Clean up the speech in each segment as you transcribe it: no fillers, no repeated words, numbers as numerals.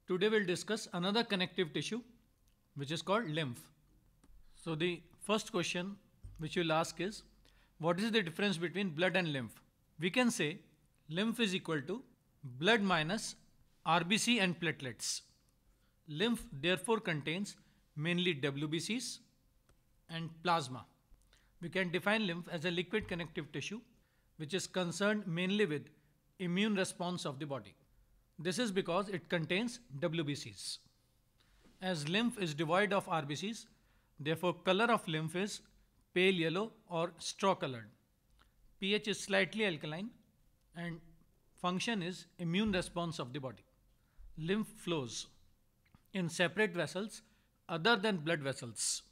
Today we'll discuss another connective tissue which is called lymph. So the first question which you'll ask is, what is the difference between blood and lymph? We can say lymph is equal to blood minus RBC and platelets. Lymph therefore contains mainly WBCs and plasma. We can define lymph as a liquid connective tissue which is concerned mainly with immune response of the body. This is because it contains WBCs. As lymph is devoid of RBCs, therefore color of lymph is pale yellow or straw colored. pH is slightly alkaline and function is immune response of the body. Lymph flows in separate vessels other than blood vessels.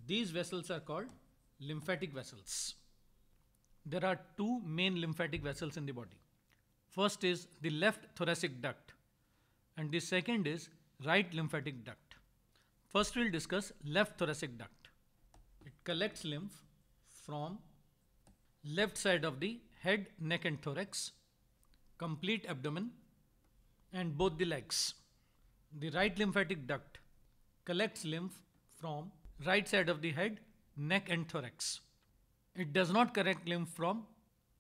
These vessels are called lymphatic vessels. There are two main lymphatic vessels in the body. First is the left thoracic duct and the second is right lymphatic duct. First we'll discuss left thoracic duct. It collects lymph from left side of the head, neck and thorax, complete abdomen and both the legs. The right lymphatic duct collects lymph from right side of the head, neck and thorax. It does not collect lymph from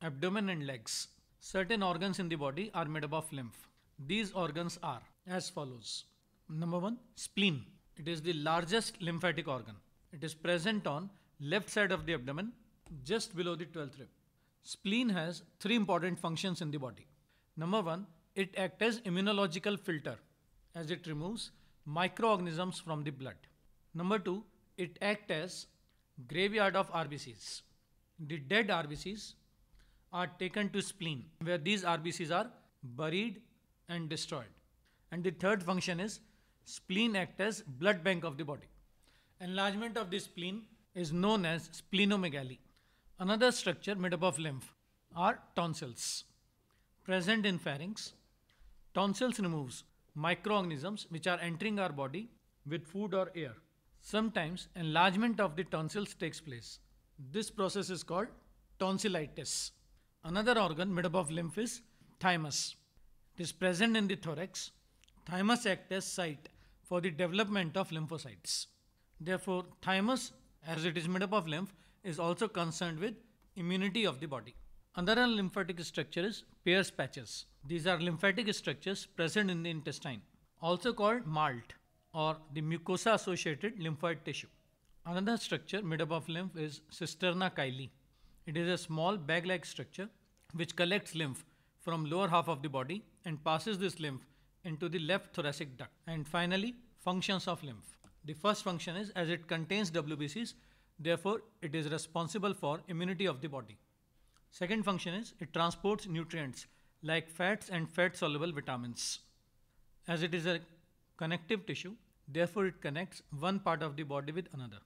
abdomen and legs. Certain organs in the body are made up of lymph. These organs are as follows. Number 1, spleen. It is the largest lymphatic organ. It is present on left side of the abdomen, just below the 12th rib. Spleen has three important functions in the body. Number 1, it acts as immunological filter as it removes microorganisms from the blood. Number 2, it acts as graveyard of RBCs. The dead RBCs are taken to spleen where these RBCs are buried and destroyed. And the third function is spleen acts as blood bank of the body. Enlargement of the spleen is known as splenomegaly. Another structure made up of lymph are tonsils. Present in pharynx, tonsils removes microorganisms which are entering our body with food or air. Sometimes enlargement of the tonsils takes place. This process is called tonsillitis. Another organ made up of lymph is thymus. It is present in the thorax. Thymus acts as site for the development of lymphocytes. Therefore, thymus, as it is made up of lymph, is also concerned with immunity of the body. Another lymphatic structure is Peyer's patches. These are lymphatic structures present in the intestine, also called MALT or the mucosa associated lymphoid tissue. Another structure made up of lymph is cisterna chyli. It is a small bag-like structure which collects lymph from lower half of the body and passes this lymph into the left thoracic duct. And finally, functions of lymph. The first function is, as it contains WBCs, therefore it is responsible for immunity of the body. Second function is, it transports nutrients like fats and fat-soluble vitamins. As it is a connective tissue, therefore it connects one part of the body with another.